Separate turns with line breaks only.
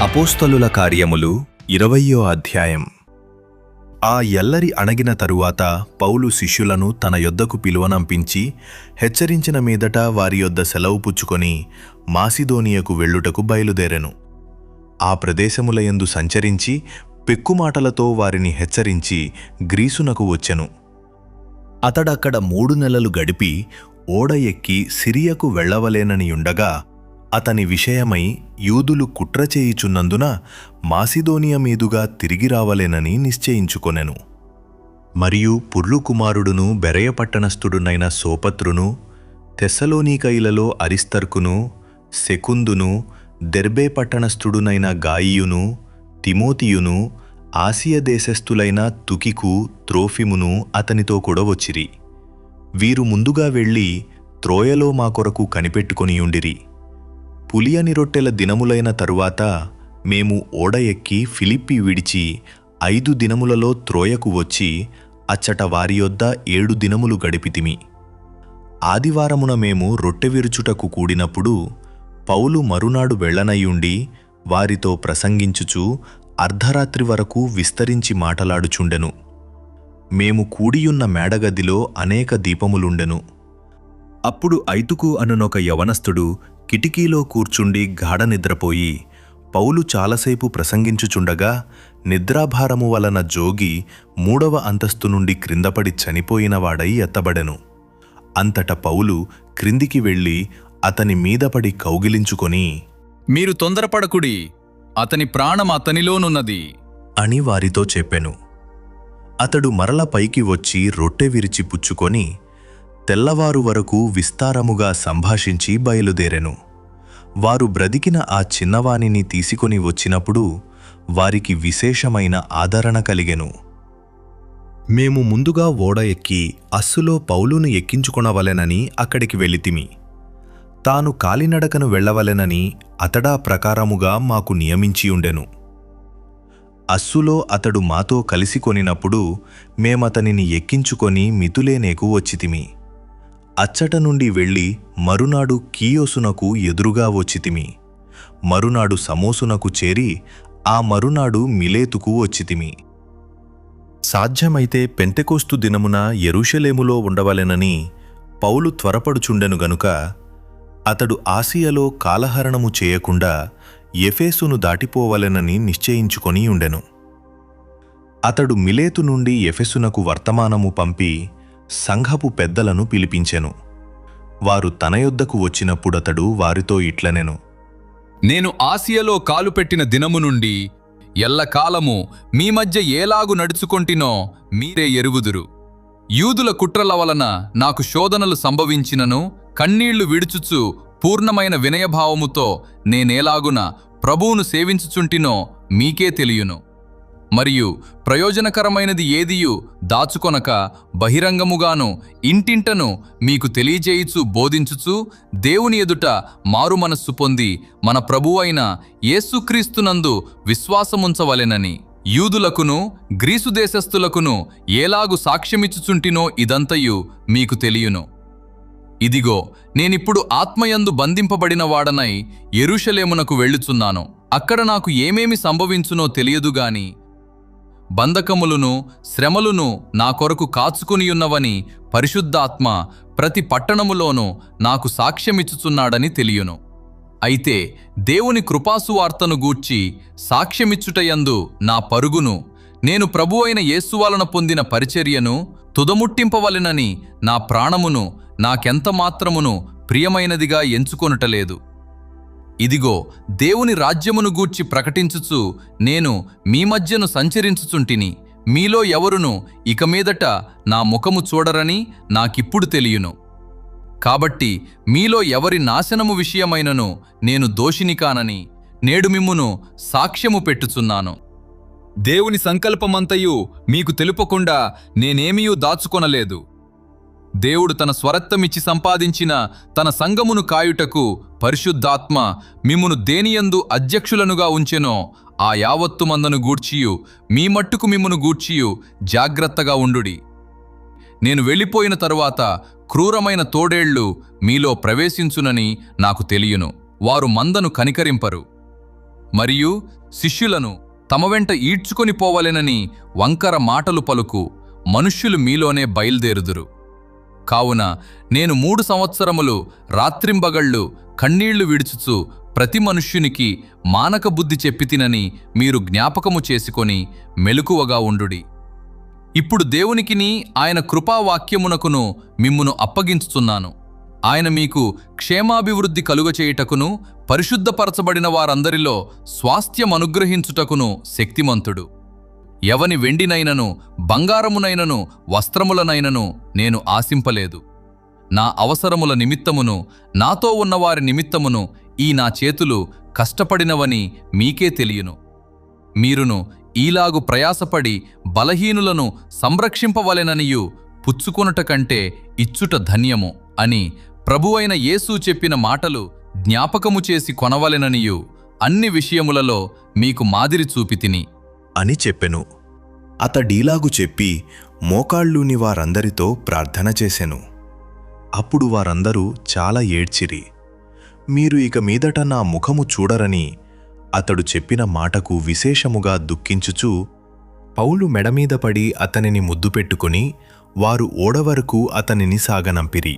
అపోస్తలుల కార్యములు 20వ అధ్యాయం. ఆ ఎల్లరి అణగిన తరువాత పౌలు శిష్యులను తన యొద్దకు పిలువనంపించి హెచ్చరించిన మీదట వారి యొద్ద సెలవు పుచ్చుకొని మాసిదోనియకు వెళ్ళుటకు బయలుదేరెను. ఆ ప్రదేశములయందు సంచరించి పెక్కుమాటలతో వారిని హెచ్చరించి గ్రీసునకు వచ్చెను. అతడక్కడ 3 నెలలు గడిపి ఓడ ఎక్కి సిరియకు వెళ్లవలేననియుండగా అతని విషయమై యూదులు కుట్ర చేయుచున్నందున మాసిదోనియ మీదుగా తిరిగి రావలేనని నిశ్చయించుకొనెను. మరియు పుర్లు కుమారుడును బెరయ పట్టణస్థుడునైన సోపత్రును, తెస్సలోనికైలలో అరిస్తర్కును, సెకుందును, దెర్బే పట్టణస్థుడునైన గాయియును, తిమోతియును, ఆసియ దేశస్థులైన తుకికు, త్రోఫిమును అతనితో కూడా వచ్చిరి. వీరు ముందుగా వెళ్ళి త్రోయలో మా కొరకు కనిపెట్టుకొనియుండిరి. పులియని రొట్టెల దినములైన తరువాత మేము ఓడ ఎక్కి ఫిలిప్పి విడిచి 5 దినములలో త్రోయకు వచ్చి అచ్చట వారి యొద్ద 7 దినములు గడిపితిమి. ఆదివారమున మేము రొట్టె విరుచుటకు కూడినప్పుడు పౌలు మరునాడు వెళ్ళనయ్యుండి వారితో ప్రసంగించుచు అర్ధరాత్రి వరకు విస్తరించి మాటలాడుచుండెను. మేము కూడియున్న మేడగదిలో అనేక దీపములుండెను. అప్పుడు ఐతుకు అనునొక యవనస్థుడు కిటికీలో కూర్చుండి గాఢ నిద్రపోయి పౌలు చాలాసేపు ప్రసంగించుచుండగా నిద్రాభారము వలన జోగి 3వ అంతస్తు నుండి క్రిందపడి చనిపోయినవాడై ఎత్తబడెను. అంతట పౌలు క్రిందికి వెళ్ళి అతని మీదపడి కౌగిలించుకొని,
మీరు తొందరపడకుడి, అతని ప్రాణం అతనిలోనున్నది
అని వారితో చెప్పెను. అతడు మరల పైకి వచ్చి రొట్టె విరిచి పుచ్చుకొని తెల్లవారు వరకు విస్తారముగా సంభాషించి బయలుదేరెను. వారు బ్రతికిన ఆ చిన్నవానిని తీసుకొని వచ్చినప్పుడు వారికి విశేషమైన ఆదరణ కలిగెను. మేము ముందుగా ఓడ ఎక్కి అస్సులో పౌలును ఎక్కించుకొనవలెనని అక్కడికి వెళ్ళితిమి. తాను కాలినడకను వెళ్లవలెనని అతడా ప్రకారముగా మాకు నియమించియుండెను. అస్సులో అతడు మాతో కలిసి కొనినప్పుడు మేమతనిని ఎక్కించుకొని మితులేనేకు వచ్చితిమి. అచ్చట నుండి వెళ్ళి మరునాడు కీయోసునకు ఎదురుగా వచ్చితిమి. మరునాడు సమోసునకు చేరి ఆ మరునాడు మిలేతుకు వచ్చితిమి. సాధ్యమైతే పెంతెకోస్తు దినమున యెరూషలేములో ఉండవలెనని పౌలు త్వరపడుచుండెను గనుక అతడు ఆసియలో కాలహరణము చేయకుండా ఎఫెసును దాటిపోవలెనని నిశ్చయించుకొని ఉండెను. అతడు మిలేతు నుండి ఎఫెసునకు వర్తమానము పంపి సంఘపు పెద్దలను పిలిపించెను. వారు తన యొద్దకు వచ్చినప్పుడతడు వారితో ఇట్లనెను,
నేను ఆసియలో కాలుపెట్టిన దినము నుండి ఎల్లకాలము మీ మధ్య ఏలాగు నడుచుకొంటినో మీరే ఎరుగుదురు. యూదుల కుట్రల వలన నాకు శోధనలు సంభవించినను కన్నీళ్లు విడుచుచు పూర్ణమైన వినయభావముతో నేనేలాగున ప్రభువును సేవించుచుంటినో మీకే తెలియును. మరియు ప్రయోజనకరమైనది ఏదియు దాచుకొనక బహిరంగముగాను ఇంటింటను మీకు తెలియజేయుచు బోధించుచు దేవుని ఎదుట మారు మనస్సు పొంది మన ప్రభువైన యేసుక్రీస్తునందు విశ్వాసముంచవలెనని యూదులకును గ్రీసు దేశస్థులకును ఏలాగు సాక్ష్యమిచ్చుచుంటినో ఇదంతయు మీకు తెలియును. ఇదిగో, నేనిప్పుడు ఆత్మయందు బంధింపబడిన వాడనై యెరూషలేమునకు వెళ్ళుచున్నాను. అక్కడ నాకు ఏమేమి సంభవించునో తెలియదుగాని బంధకములును శ్రమలును నా కొరకు కాచుకునియున్నవని పరిశుద్ధాత్మ ప్రతి పట్టణములోనూ నాకు సాక్ష్యమిచ్చుచున్నాడని తెలియును. అయితే దేవుని కృపాసువార్తను గూర్చి సాక్ష్యమిచ్చుటయందు నా పరుగును, నేను ప్రభువైన యేసు వలన పొందిన పరిచర్యను తుదముట్టింపవలెనని నా ప్రాణమును నాకెంత మాత్రమును ప్రియమైనదిగా ఎంచుకొనుటలేదు. ఇదిగో దేవుని రాజ్యమును గూర్చి ప్రకటించుచు నేను మీ మధ్యను సంచరించుచుంటిని. మీలో ఎవరును ఇక మీదట నా ముఖము చూడరని నాకిప్పుడు తెలియును. కాబట్టి మీలో ఎవరి నాశనము విషయమైనను నేను దోషిని కానని నేడు మిమ్మును సాక్ష్యము పెట్టుచున్నాను. దేవుని సంకల్పమంతయు మీకు తెలుపకుండా నేనేమీయూ దాచుకొనలేదు. దేవుడు తన స్వరత్వమిచ్చి సంపాదించిన తన సంఘమును కాయుటకు పరిశుద్ధాత్మ మిమ్మును దేనియందు అధ్యక్షులనుగా ఉంచెనో ఆ యావత్తు మందను గూర్చియు మీ మట్టుకు మిమ్మును గూర్చియు జాగ్రత్తగా ఉండుడి. నేను వెళ్ళిపోయిన తరువాత క్రూరమైన తోడేళ్లు మీలో ప్రవేశించునని నాకు తెలియను. వారు మందను కనికరింపరు, మరియు శిష్యులను తమ వెంట ఈడ్చుకొని పోవలెనని వంకర మాటలు పలుకు మనుష్యులు మీలోనే బయలుదేరుదురు. కావున నేను 3 సంవత్సరములు రాత్రింబగళ్ళు కన్నీళ్లు విడుచుచు ప్రతి మనుష్యునికి మానక బుద్ధి చెప్పితినని మీరు జ్ఞాపకము చేసుకొని మెలకువగా ఉండుడి. ఇప్పుడు దేవునికిని ఆయన కృపావాక్యమునకును మిమ్మును అప్పగించుచున్నాను. ఆయన మీకు క్షేమాభివృద్ధి కలుగచేయుటకును పరిశుద్ధపరచబడిన వారందరిలో స్వాస్థ్యమనుగ్రహించుటకును శక్తిమంతుడు. ఎవని వెండినైనను బంగారమునైనను వస్త్రములనైనను నేను ఆశింపలేదు. నా అవసరముల నిమిత్తమును నాతో ఉన్నవారి నిమిత్తమును ఈ నా చేతులు కష్టపడినవని మీకే తెలియను. మీరును ఈలాగు ప్రయాసపడి బలహీనులను సంరక్షింపవలెననియు పుచ్చుకొనుట కంటే ఇచ్చుట ధన్యము అని ప్రభువైన యేసు చెప్పిన మాటలు జ్ఞాపకము చేసి కొనవలెననియు అన్ని విషయములలో మీకు మాదిరి చూపితిని
అని చెప్పెను. అతడీలాగు చెప్పి మోకాళ్ళూని వారందరితో ప్రార్థన చేసెను. అప్పుడు వారందరూ చాలా ఏడ్చిరి. మీరు ఇక మీదట నా ముఖము చూడరని అతడు చెప్పిన మాటకు విశేషముగా దుఃఖించుచు పౌలు మెడమీద పడి అతనిని ముద్దు పెట్టుకుని వారు ఓడ వరకు అతనిని సాగనంపిరి.